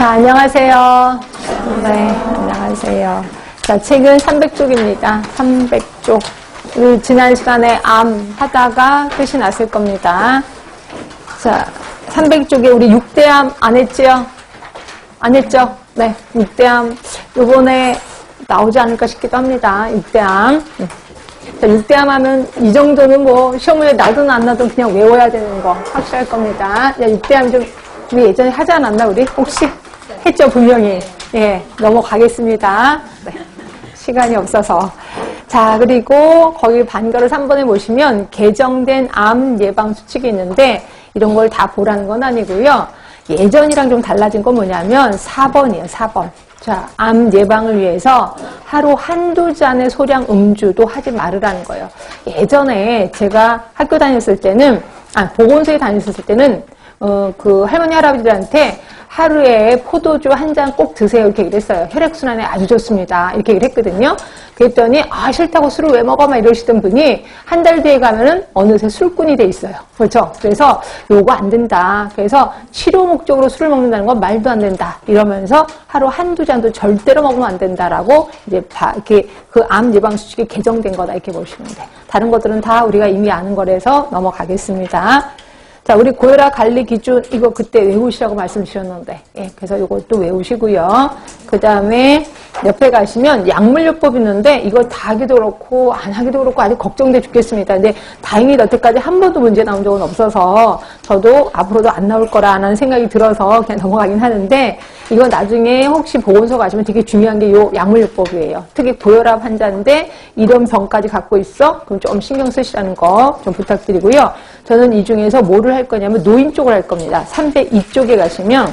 자, 안녕하세요. 네, 안녕하세요. 자, 책은 300쪽입니다. 300쪽. 지난 시간에 암 하다가 끝이 났을 겁니다. 자, 300쪽에 우리 6대암 안 했지요? 안 했죠? 네, 6대암. 요번에 나오지 않을까 싶기도 합니다. 6대암. 자, 6대암 하면 이 정도는 뭐 시험에 나든 안 나든 그냥 외워야 되는 거 확실할 겁니다. 야, 6대암 좀 우리 예전에 하지 않았나 우리? 혹시? 했죠, 분명히. 예, 넘어가겠습니다. 네, 시간이 없어서. 자, 그리고 거기 반가로 3번에 보시면 개정된 암 예방 수칙이 있는데 이런 걸 다 보라는 건 아니고요. 예전이랑 좀 달라진 건 뭐냐면 4번이에요, 4번. 자, 암 예방을 위해서 하루 한두 잔의 소량 음주도 하지 말으라는 거예요. 예전에 제가 학교 다녔을 때는, 보건소에 다녔을 때는, 그 할머니, 할아버지들한테 하루에 포도주 한 잔 꼭 드세요. 이렇게 얘기를 했어요. 혈액순환에 아주 좋습니다. 이렇게 얘기를 했거든요. 그랬더니, 싫다고 술을 왜 먹어? 막 이러시던 분이 한 달 뒤에 가면은 어느새 술꾼이 돼 있어요. 그렇죠? 그래서 요거 안 된다. 그래서 치료 목적으로 술을 먹는다는 건 말도 안 된다. 이러면서 하루 한두 잔도 절대로 먹으면 안 된다라고 이제 이렇게 그 암 예방 수칙이 개정된 거다. 이렇게 보시면 돼. 다른 것들은 다 우리가 이미 아는 거라서 넘어가겠습니다. 자, 우리 고혈압 관리 기준, 이거 그때 외우시라고 말씀 주셨는데, 예, 그래서 이것도 외우시고요. 그 다음에 옆에 가시면 약물요법 있는데, 이거 다 하기도 그렇고, 안 하기도 그렇고, 아주 걱정돼 죽겠습니다. 근데 다행히 여태까지 한 번도 문제 나온 적은 없어서, 저도 앞으로도 안 나올 거라는 생각이 들어서 그냥 넘어가긴 하는데, 이거 나중에 혹시 보건소 가시면 되게 중요한 게 요 약물요법이에요. 특히 고혈압 환자인데, 이런 병까지 갖고 있어? 그럼 좀 신경 쓰시라는 거 좀 부탁드리고요. 저는 이 중에서 뭐를 할 거냐면 노인 쪽을 할 겁니다. 302쪽에 가시면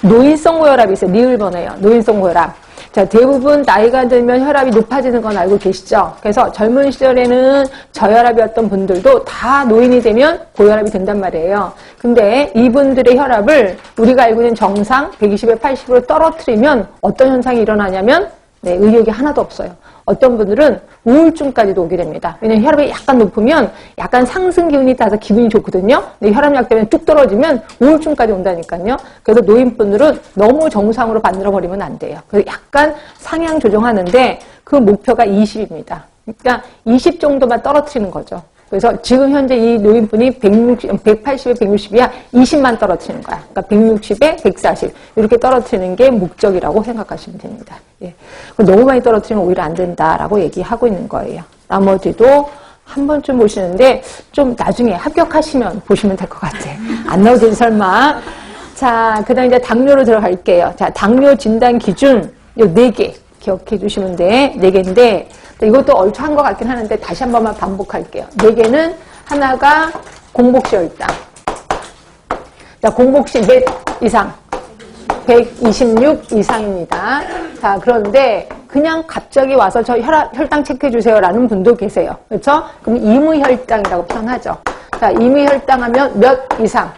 노인성 고혈압이 있어요. 리을번호예요. 노인성 고혈압. 자, 대부분 나이가 들면 혈압이 높아지는 건 알고 계시죠? 그래서 젊은 시절에는 저혈압이었던 분들도 다 노인이 되면 고혈압이 된단 말이에요. 근데 이분들의 혈압을 우리가 알고 있는 정상 120에 80으로 떨어뜨리면 어떤 현상이 일어나냐면 의욕이 하나도 없어요. 어떤 분들은 우울증까지도 오게 됩니다. 왜냐면 혈압이 약간 높으면 약간 상승 기운이 따라서 기분이 좋거든요. 근데 혈압약 때문에 뚝 떨어지면 우울증까지 온다니까요. 그래서 노인분들은 너무 정상으로 만들어버리면 안 돼요. 그래서 약간 상향 조정하는데 그 목표가 20입니다. 그러니까 20 정도만 떨어뜨리는 거죠. 그래서 지금 현재 이 노인분이 180에 160이야 20만 떨어뜨리는 거야. 그러니까 160에 140 이렇게 떨어뜨리는 게 목적이라고 생각하시면 됩니다. 예. 너무 많이 떨어뜨리면 오히려 안 된다라고 얘기하고 있는 거예요. 나머지도 한 번쯤 보시는데 좀 나중에 합격하시면 보시면 될 것 같아. 안 나오겠지 설마. 자, 그 다음에 이제 당뇨로 들어갈게요. 자, 당뇨 진단 기준 요 4개 기억해 주시면 돼. 4개인데 이것도 얼추 한 것 같긴 하는데 다시 한 번만 반복할게요. 4개는 하나가 공복시 혈당. 자, 공복시 몇 이상? 126 이상입니다. 자, 그런데 그냥 갑자기 와서 저 혈당 체크해 주세요라는 분도 계세요. 그렇죠? 그럼 임의혈당이라고 표현하죠. 자, 임의혈당 하면 몇 이상?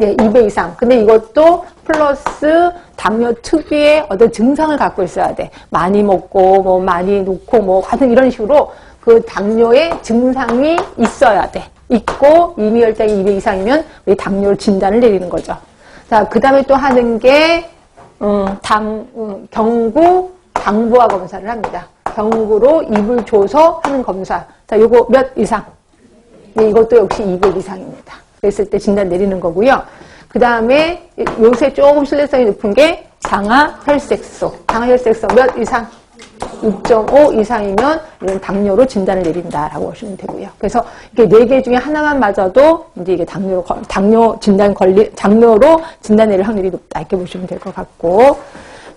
예, 2배 이상. 근데 이것도 플러스 당뇨 특유의 어떤 증상을 갖고 있어야 돼. 많이 먹고, 뭐, 많이 놓고, 뭐, 하여튼 이런 식으로 그 당뇨의 증상이 있어야 돼. 있고, 임의혈당이 2배 이상이면 우리 당뇨 진단을 내리는 거죠. 자, 그 다음에 또 하는 게, 경구 당부화 검사를 합니다. 경구로 입을 줘서 하는 검사. 자, 요거 몇 이상? 네, 이것도 역시 200 이상입니다. 그랬을 때 진단 내리는 거고요. 그 다음에 요새 조금 신뢰성이 높은 게 장하혈색소. 장하혈색소 몇 이상? 6.5 이상이면 이런 당뇨로 진단을 내린다라고 보시면 되고요. 그래서 이게 4개 중에 하나만 맞아도 이제 이게 당뇨로 진단 내릴 확률이 높다. 이렇게 보시면 될 것 같고.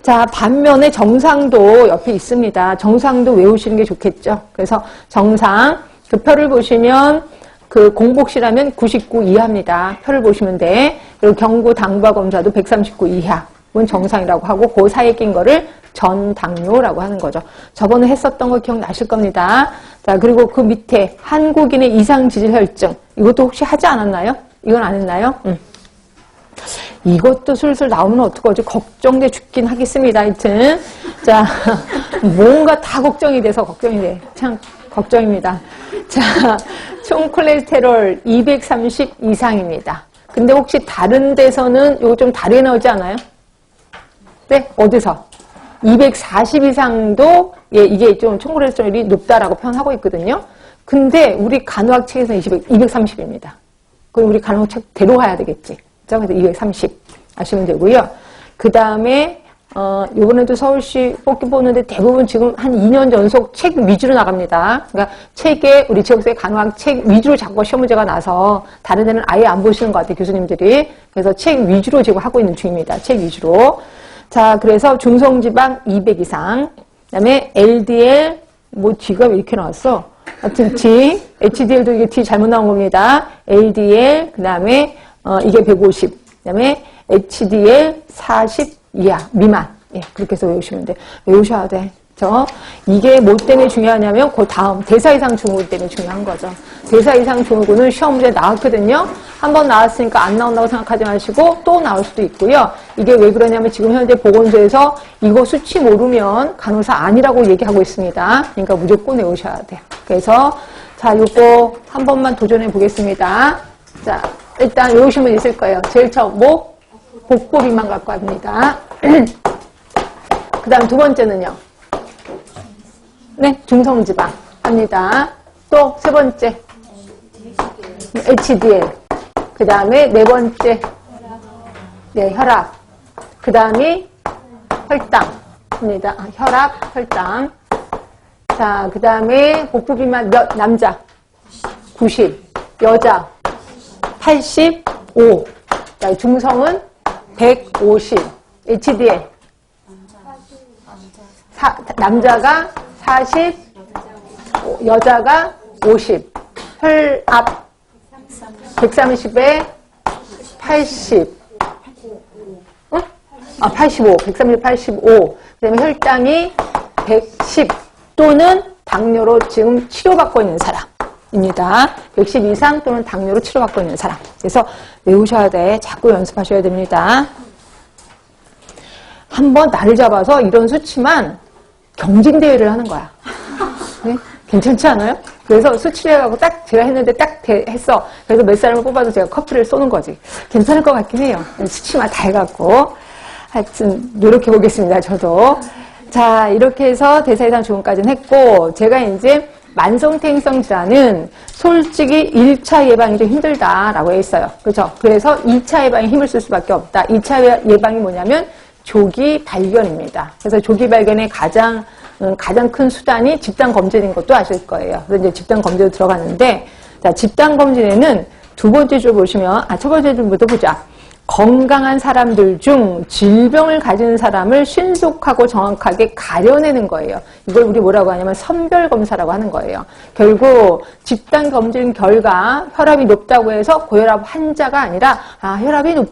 자, 반면에 정상도 옆에 있습니다. 정상도 외우시는 게 좋겠죠. 그래서 정상, 그 표를 보시면 그 공복시라면 99 이하입니다. 표를 보시면 돼. 그리고 경구 당부화 검사도 139 이하. 그건 정상이라고 하고 그 사이에 낀 거를 전당뇨라고 하는 거죠. 저번에 했었던 거 기억나실 겁니다. 자, 그리고 그 밑에 한국인의 이상지질혈증. 이것도 혹시 하지 않았나요? 이건 안 했나요? 이것도 슬슬 나오면 어떡하지? 걱정돼 죽긴 하겠습니다. 하여튼. 자, 뭔가 다 걱정이 돼서 걱정이 돼. 참. 걱정입니다. 자, 총 콜레스테롤 230 이상입니다. 근데 혹시 다른 데서는 이거 좀 다르게 나오지 않아요? 네? 어디서? 240 이상도 예, 이게 좀 총고레스테롤이 높다라고 표현하고 있거든요. 근데 우리 간호학 책에서는 230입니다. 그럼 우리 간호학 책대로 가야 되겠지. 그래서 230 아시면 되고요. 그 다음에 요번에도 서울시 뽑기 보는데 대부분 지금 한 2년 연속 책 위주로 나갑니다. 그러니까 책에 우리 지역사회 간호학 책 위주로 자꾸 시험 문제가 나서 다른 데는 아예 안 보시는 것 같아요, 교수님들이. 그래서 책 위주로 지금 하고 있는 중입니다. 책 위주로. 자, 그래서 중성지방 200 이상. 그 다음에 LDL, 뭐 D가 왜 이렇게 나왔어? 하여튼 D, HDL도 이게 D 잘못 나온 겁니다. LDL, 그 다음에 이게 150. 그 다음에 HDL 40 이하, 미만. 예, 그렇게 해서 외우시면 돼. 외우셔야 돼. 이게 뭐 때문에 중요하냐면, 그 다음, 대사 이상 증후군 때문에 중요한 거죠. 대사 이상 증후군은 시험 문제 나왔거든요. 한번 나왔으니까 안 나온다고 생각하지 마시고, 또 나올 수도 있고요. 이게 왜 그러냐면, 지금 현재 보건소에서 이거 수치 모르면 간호사 아니라고 얘기하고 있습니다. 그러니까 무조건 외우셔야 돼요. 그래서, 자, 요거 한 번만 도전해 보겠습니다. 자, 일단 외우신 분 있을 거예요. 제일 처음, 복부 비만 갖고 합니다. 그 다음 두 번째는요. 네, 중성지방 합니다. 또 세 번째, HDL. 그 다음에 네 번째, 네, 혈압. 그 다음이 혈당 합니다. 혈압, 혈당. 자, 그 다음에 복부 비만 남자 90, 여자 85. 자, 중성은 150. HDL. 남자가 40, 여자가 50. 혈압 130에 80. 응? 85. 130, 85. 그 다음에 혈당이 110 또는 당뇨로 지금 치료받고 있는 사람입니다. 110 이상 또는 당뇨로 치료받고 있는 사람. 그래서 외우셔야 돼. 자꾸 연습하셔야 됩니다. 한번 날을 잡아서 이런 수치만 경진대회를 하는 거야. 네? 괜찮지 않아요? 그래서 수치를 해가지고 딱 제가 했는데 딱 했어. 그래서 몇 사람을 뽑아서 제가 커피를 쏘는 거지. 괜찮을 것 같긴 해요. 수치만 다 해갖고. 하여튼 노력해 보겠습니다. 저도. 자, 이렇게 해서 대사이상 증후군까지는 했고, 제가 이제 만성퇴행성 질환은 솔직히 1차 예방이 좀 힘들다라고 했어요. 그렇죠? 그래서 2차 예방에 힘을 쓸 수밖에 없다. 2차 예방이 뭐냐면 조기 발견입니다. 그래서 조기 발견의 가장 큰 수단이 집단 검진인 것도 아실 거예요. 그래서 이제 집단 검진으로 들어갔는데, 자, 집단 검진에는 두 번째 줄 보시면, 첫 번째 줄부터 보자. 건강한 사람들 중 질병을 가진 사람을 신속하고 정확하게 가려내는 거예요. 이걸 우리 뭐라고 하냐면 선별검사라고 하는 거예요. 결국 집단 검진 결과 혈압이 높다고 해서 고혈압 환자가 아니라 혈압이 높